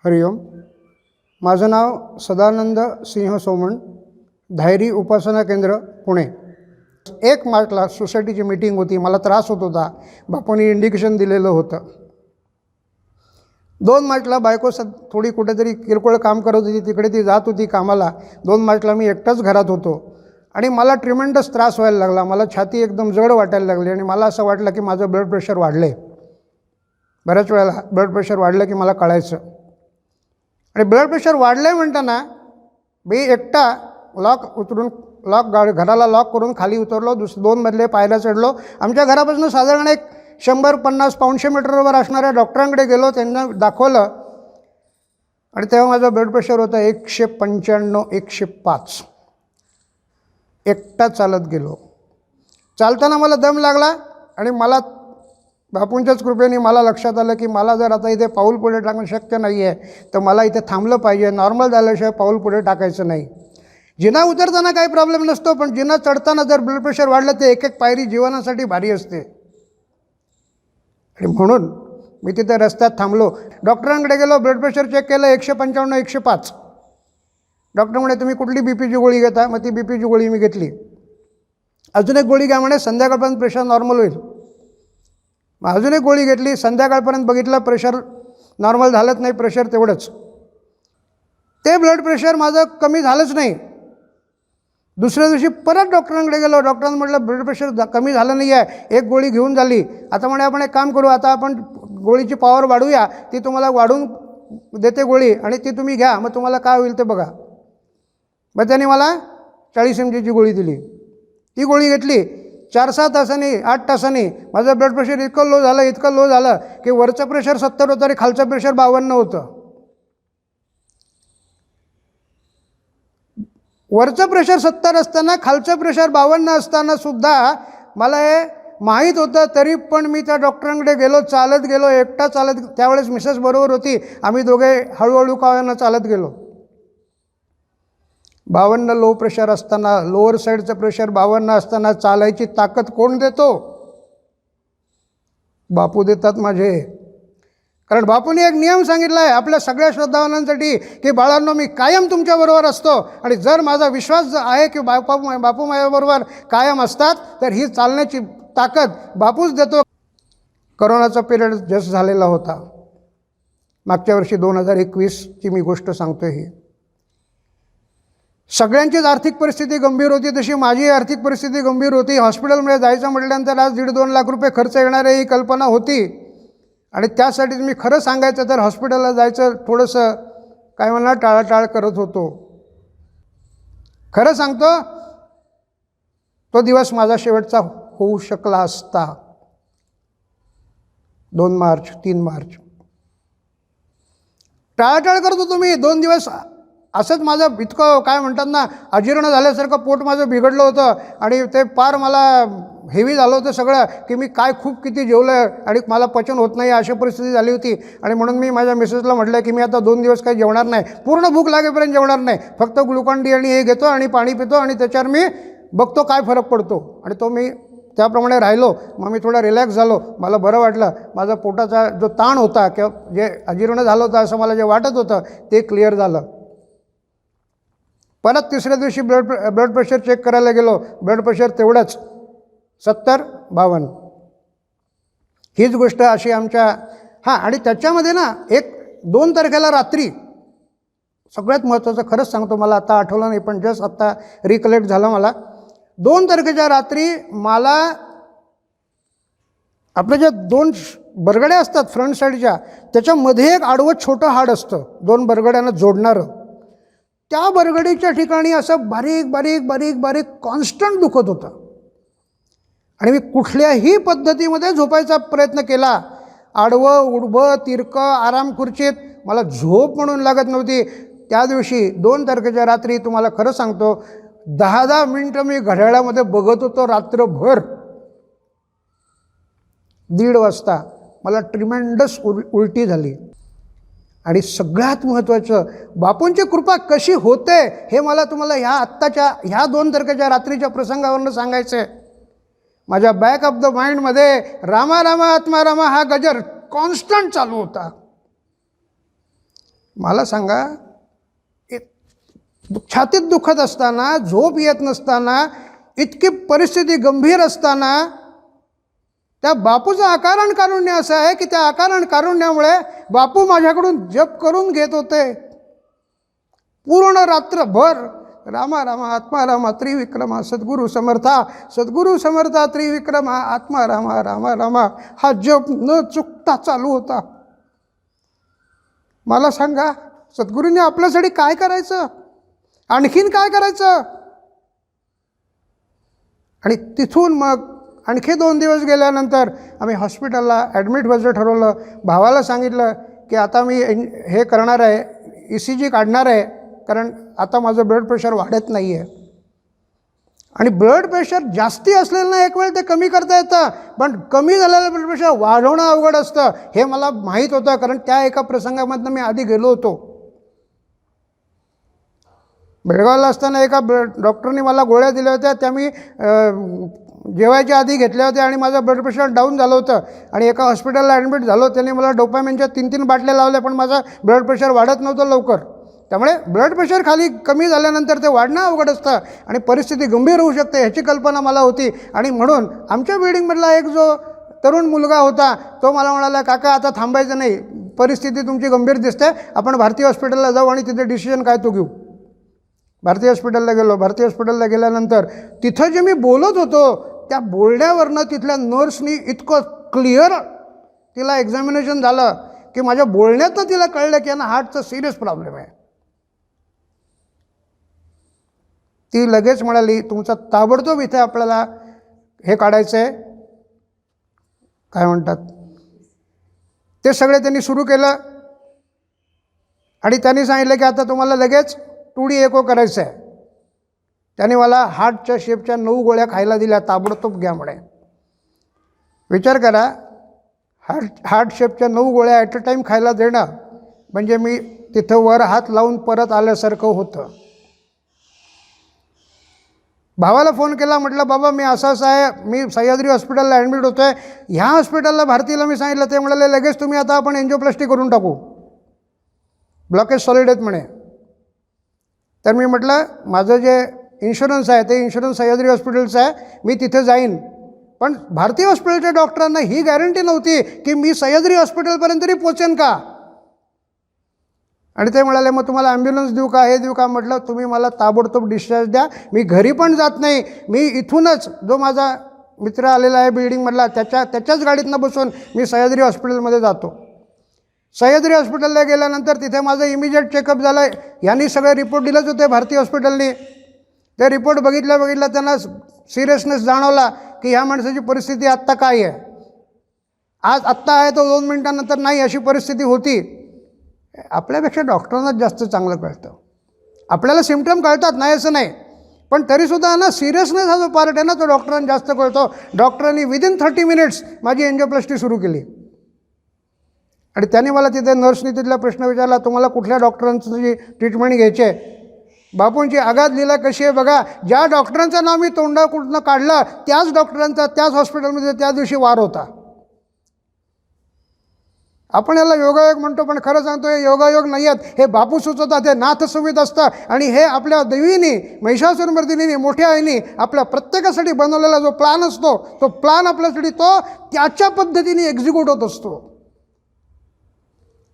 हरिओम. माझं नाव सदानंद सिंह सोमण, धायरी उपासना केंद्र पुणे. 1 मार्चला सोसायटीची मीटिंग होती. मला त्रास होत होता. बापूंनी इंडिकेशन दिलेलं होतं. 2 मार्चला बायको थोडी कुठेतरी किरकोळ काम करत होती, तिकडे ती जात होती कामाला. 2 मार्चला मी एकटाच घरात होतो आणि मला ट्रिमेंडस त्रास व्हायला लागला. मला छाती एकदम जड वाटायला लागली आणि मला असं वाटलं की माझं ब्लड प्रेशर वाढलं आहे. बऱ्याच वेळेला ब्लड प्रेशर वाढलं की मला कळायचं. आणि ब्लड प्रेशर वाढलं आहे म्हणताना मी एकटा घराला लॉक करून खाली उतरलो. 2 मजले पायऱ्या चढलो. आमच्या घरापासून साधारण एक 100-50-500 मीटरवर असणाऱ्या डॉक्टरांकडे गेलो. त्यांना दाखवलं आणि तेव्हा माझं ब्लड प्रेशर होतं 195-105. एकटा चालत गेलो. चालताना मला दम लागला आणि मला बापूंच्याच कृपेने मला लक्षात आलं की मला जर आता इथे पाऊल पुढे टाकणं शक्य नाही आहे, तर मला इथे थांबलं पाहिजे. नॉर्मल झाल्याशिवाय पाऊल पुढे टाकायचं नाही. जिना उतरताना काही प्रॉब्लेम नसतो, पण जिना चढताना जर ब्लड प्रेशर वाढलं तर एक पायरी जीवनासाठी भारी असते. आणि म्हणून मी तिथे रस्त्यात थांबलो. डॉक्टरांकडे गेलो. ब्लड प्रेशर चेक केलं. 155-105. डॉक्टर म्हणे तुम्ही कुठली बीपीची गोळी घेता? मग ती बीपीची गोळी मी घेतली. अजून एक गोळी घ्या म्हणे, संध्याकाळपर्यंत प्रेशर नॉर्मल होईल. मग अजून एक गोळी घेतली. संध्याकाळपर्यंत बघितलं, प्रेशर नॉर्मल झालंच नाही. प्रेशर तेवढंच. ते ब्लड प्रेशर माझं कमी झालंच नाही. दुसऱ्या दिवशी परत डॉक्टरांकडे गेलो. डॉक्टरांनी म्हटलं ब्लड प्रेशर कमी झालं नाही आहे, एक गोळी घेऊन झाली. आता म्हणे आपण एक काम करू, आता आपण गोळीची पॉवर वाढवूया. ती तुम्हाला वाढवून देते गोळी आणि ती तुम्ही घ्या, मग तुम्हाला काय होईल ते बघा. मग त्यांनी मला 40 mgची गोळी दिली. ती गोळी घेतली. 4-6 तासांनी 8 तासांनी माझं ब्लड प्रेशर इतकं लो झालं की वरचं प्रेशर 70 होतं आणि खालचं प्रेशर 52 होतं. वरचं प्रेशर 70 असताना खालचं प्रेशर 52 असताना सुद्धा मला हे माहीत होतं. तरी पण मी त्या डॉक्टरांकडे गेलो. चालत गेलो, एकटा चालत. त्यावेळेस मिसेस बरोबर होती. आम्ही दोघे हळूहळू कावानं चालत गेलो. 52 लो प्रेशर असताना, लोअर साईडचं प्रेशर 52 असताना चालायची ताकद कोण देतो? बापू देतात माझे. कारण बापूंनी एक नियम सांगितला आहे आपल्या सगळ्या श्रद्धावानांसाठी की बाळांनो, मी कायम तुमच्याबरोबर असतो आणि जर माझा विश्वास आहे की बापू माझ्याबरोबर कायम असतात, तर ही चालण्याची ताकद बापूच देतो. करोनाचा पिरियड जस्ट झालेला होता. मागच्या वर्षी 2021ची मी गोष्ट सांगतोय. ही सगळ्यांचीच आर्थिक परिस्थिती गंभीर होती, तशी माझी आर्थिक परिस्थिती गंभीर होती. हॉस्पिटलमध्ये जायचं म्हटल्यानंतर आज 1.5-2 लाख रुपये खर्च येणार आहे ही कल्पना होती. आणि त्यासाठीच मी खरं सांगायचं तर हॉस्पिटलला जायचं थोडंसं काय म्हणा टाळाटाळ करत होतो. खरं सांगतो, तो दिवस माझा शेवटचा होऊ शकला असता. 2 मार्च 3 मार्च टाळाटाळ करत होतो मी 2 दिवस. असंच माझं इतकं काय म्हणतात ना, अजीर्ण झाल्यासारखं पोट माझं बिघडलं होतं आणि ते पार मला हेवी झालं होतं सगळं की मी खूप किती जेवलं आणि मला पचन होत नाही अशी परिस्थिती झाली होती. आणि म्हणून मी माझ्या मिसेसला म्हटलं की मी आता 2 दिवस काही जेवणार नाही, पूर्ण भूक लागेपर्यंत जेवणार नाही, फक्त ग्लुकॉन-डी आणि हे घेतो आणि पाणी पितो आणि त्याच्यावर मी बघतो काय फरक पडतो. आणि तो मी त्याप्रमाणे राहिलो. मग मी थोडा रिलॅक्स झालो. मला बरं वाटलं. माझा पोटाचा जो ताण होता किंवा जे अजीर्ण झालं होतं असं मला जे वाटत होतं ते क्लिअर झालं. परत तिसऱ्या दिवशी ब्लड प्रेशर चेक करायला गेलो. ब्लड प्रेशर तेवढंच 70-52. हीच गोष्ट अशी आमच्या आणि त्याच्यामध्ये ना 2 तारखेला रात्री सगळ्यात महत्त्वाचं खरंच सांगतो, मला आता आठवलं नाही पण जस्ट आत्ता रिकलेक्ट झालं मला. 2 तारखेच्या रात्री मला आपल्या ज्या 2 बरगड्या असतात फ्रंट साईडच्या, त्याच्यामध्ये एक आडवं छोटं हाड असतं 2 बरगड्यांना जोडणारं. त्या बरगडीच्या ठिकाणी असं बारीक बारीक बारीक बारीक कॉन्स्टंट दुखत होतं. आणि मी कुठल्याही पद्धतीमध्ये झोपायचा प्रयत्न केला. आडवं उडबं तिरकं आराम खुर्चीत, मला झोप म्हणून लागत नव्हती. त्या दिवशी 2 तारखेच्या रात्री तुम्हाला खरं सांगतो 10-10 मिनटं मी घड्याळामध्ये बघत होतो रात्रभर. 1:30 वाजता मला ट्रिमेंडस उलटी झाली. आणि सगळ्यात महत्त्वाचं, बापूंची कृपा कशी होते हे मला तुम्हाला ह्या 2 तारखेच्या रात्रीच्या प्रसंगावरून सांगायचं आहे. माझ्या बॅक ऑफ द माइंडमध्ये रामा रामा आत्मा रामा हा गजर कॉन्स्टंट चालू होता. मला सांगा, छातीत दुखत असताना, झोप येत नसताना, इतकी परिस्थिती गंभीर असताना त्या बापूचं अकारण कारुण्य असं आहे की त्या अकारण कारुण्यामुळे बापू माझ्याकडून जप करून घेत होते पूर्ण रात्रभर. रामा रामा आत्मा रामा त्रिविक्रमा सद्गुरू समर्था, सद्गुरू समर्था त्रिविक्रमा आत्मा रामा रामा रामा हा जप न चुकता चालू होता. मला सांगा, सद्गुरूंनी आपल्यासाठी काय करायचं, आणखीन काय करायचं? आणि तिथून मग आणखी 2 दिवस गेल्यानंतर आम्ही हॉस्पिटलला ॲडमिट व्हायचं ठरवलं. भावाला सांगितलं की आता मी हे करणार आहे, ECG काढणार आहे, कारण आता माझं ब्लड प्रेशर वाढत नाही आहे. आणि ब्लड प्रेशर जास्ती असलेलं ना एक वेळ ते कमी करता येतं, पण कमी झालेलं ब्लड प्रेशर वाढवणं अवघड असतं हे मला माहीत होतं, कारण त्या एका प्रसंगामधनं मी आधी गेलो होतो. बेळगावला असताना एका डॉक्टरनी मला गोळ्या दिल्या होत्या, त्या मी जेवायच्या आधी घेतल्या होत्या आणि माझं ब्लड प्रेशर डाऊन झालं होतं. आणि एका हॉस्पिटलला ॲडमिट झालो, त्यांनी मला डोपामिनच्या 3-3 बाटल्या लावल्या, पण माझं ब्लड प्रेशर वाढत नव्हतं लवकर. त्यामुळे ब्लड प्रेशर खाली कमी झाल्यानंतर ते वाढणं अवघड असतं आणि परिस्थिती गंभीर होऊ शकते ह्याची कल्पना मला होती. आणि म्हणून आमच्या बिल्डिंगमधला एक जो तरुण मुलगा होता तो मला म्हणाला, काका आता थांबायचं नाही, परिस्थिती तुमची गंभीर दिसते, आपण भारती हॉस्पिटलला जाऊ आणि तिथे डिसिजन काय तो घेऊ. भारती हॉस्पिटलला गेलो. भारती हॉस्पिटलला गेल्यानंतर तिथं जे मी बोलत होतो त्या बोलण्यावरनं तिथल्या नर्सनी इतकं क्लिअर तिला एक्झामिनेशन झालं की माझ्या बोलण्यातनं तिला कळलं की यांना हार्टचा सिरियस प्रॉब्लेम आहे. ती लगेच म्हणाली, तुमचा ताबडतोब इथे आपल्याला हे काढायचं आहे, काय म्हणतात ते सगळे त्यांनी सुरू केलं. आणि त्यांनी सांगितलं की आता तुम्हाला लगेच 2D एको करायचं आहे. त्याने मला हार्टच्या शेपच्या 9 गोळ्या खायला दिल्या, ताबडतोब घ्या म्हणे. विचार करा, हार्ट शेपच्या 9 गोळ्या ॲट अ टाईम खायला देणं म्हणजे मी तिथं वर हात लावून परत आल्यासारखं होतं. भावाला फोन केला, म्हटलं बाबा मी असं आहे, मी सह्याद्री हॉस्पिटलला ॲडमिट होतो आहे, ह्या हॉस्पिटलला भारतीला मी सांगितलं, ते म्हणाले लगेच तुम्ही आता आपण एन्जिओप्लास्टी करून टाकू, ब्लॉकेज सॉलिड आहेत म्हणे. तर मी म्हटलं माझं जे इन्शुरन्स आहे ते इन्शुरन्स सह्याद्री हॉस्पिटलचं आहे, मी तिथे जाईन. पण भारती हॉस्पिटलच्या डॉक्टरांना ही गॅरंटी नव्हती की मी सह्याद्री हॉस्पिटलपर्यंत तरी पोचेन का. आणि ते म्हणाले मग तुम्हाला ॲम्ब्युलन्स देऊ का, हे देऊ का. म्हटलं तुम्ही मला ताबडतोब डिस्चार्ज द्या, मी घरी पण जात नाही, मी इथूनच जो माझा मित्र आलेला आहे बिल्डिंगमधला त्याच्याच गाडीतनं बसून मी सह्याद्री हॉस्पिटलमध्ये जातो. सह्याद्री हॉस्पिटलला गेल्यानंतर तिथे माझं इमिजिएट चेकअप झालं. यांनी सगळे रिपोर्ट दिलेच होते भारती हॉस्पिटलनी. ते रिपोर्ट बघितल्या त्यांना सिरियसनेस जाणवला की ह्या माणसाची परिस्थिती आत्ता काय आहे. आज आत्ता आहे तो 2 मिनिटांनंतर नाही, अशी परिस्थिती होती. आपल्यापेक्षा डॉक्टरांनाच जास्त चांगलं कळतं. आपल्याला सिम्पटम कळतात, नाही असं नाही, पण तरीसुद्धा ना सिरियसनेस हा जो पार्ट आहे ना तो डॉक्टरांना जास्त कळतो. डॉक्टरांनी विदिन 30 मिनिट्स माझी एन्जिओप्लास्टी सुरू केली. आणि त्याने मला तिथे नर्सनी तिथला प्रश्न विचारला, तुम्हाला कुठल्या डॉक्टरांची ट्रीटमेंट घ्यायची आहे. बापूंची आघात लीला कशी आहे बघा, ज्या डॉक्टरांचं नाव मी तोंडाकडून काढलं त्याच डॉक्टरांचा त्याच हॉस्पिटलमध्ये त्या दिवशी वार होता. आपण याला योगायोग म्हणतो, पण खरं सांगतो हे योगायोग नाही आहेत, हे बापू सुचवतात, हे नाथ सुविध असतं. आणि हे आपल्या देवीनी महिषासुरमर्दिनीने मोठ्या आईने आपल्या प्रत्येकासाठी बनवलेला जो प्लॅन असतो तो प्लॅन आपल्यासाठी तो त्याच्या पद्धतीने एक्झिक्यूट होत असतो.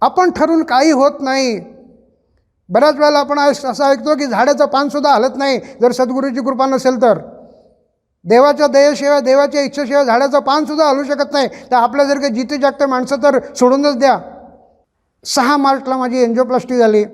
आपण ठरून काही होत नाही. बऱ्याच वेळेला आपण असं ऐकतो की झाडाचं पानसुद्धा हलत नाही जर सद्गुरूची कृपा नसेल तर. देवाच्या दयेशिवाय, देवाच्या इच्छेशिवाय झाडाचं पानसुद्धा हलू शकत नाही. तर आपल्यासारखे जिते जागते माणसं तर सोडूनच द्या. 6 मार्चला माझी एन्जिओप्लास्टी झाली.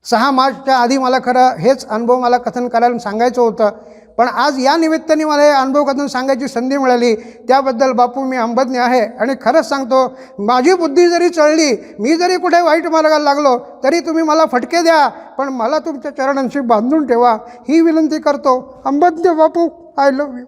6 मार्चच्या आधी मला खरं हेच अनुभव मला कथन करायला सांगायचं होतं, पण आज या निमित्ताने मला हे अनुभव कथन सांगायची संधी मिळाली, त्याबद्दल बापू मी अंबज्ञ आहे. आणि खरंच सांगतो, माझी बुद्धी जरी चळली, मी जरी कुठे वाईट मार्गाला लागलो तरी तुम्ही मला फटके द्या, पण मला तुमच्या चरणांशी बांधून ठेवा ही विनंती करतो. अंबज्ञ बापू, आय लव्ह यू.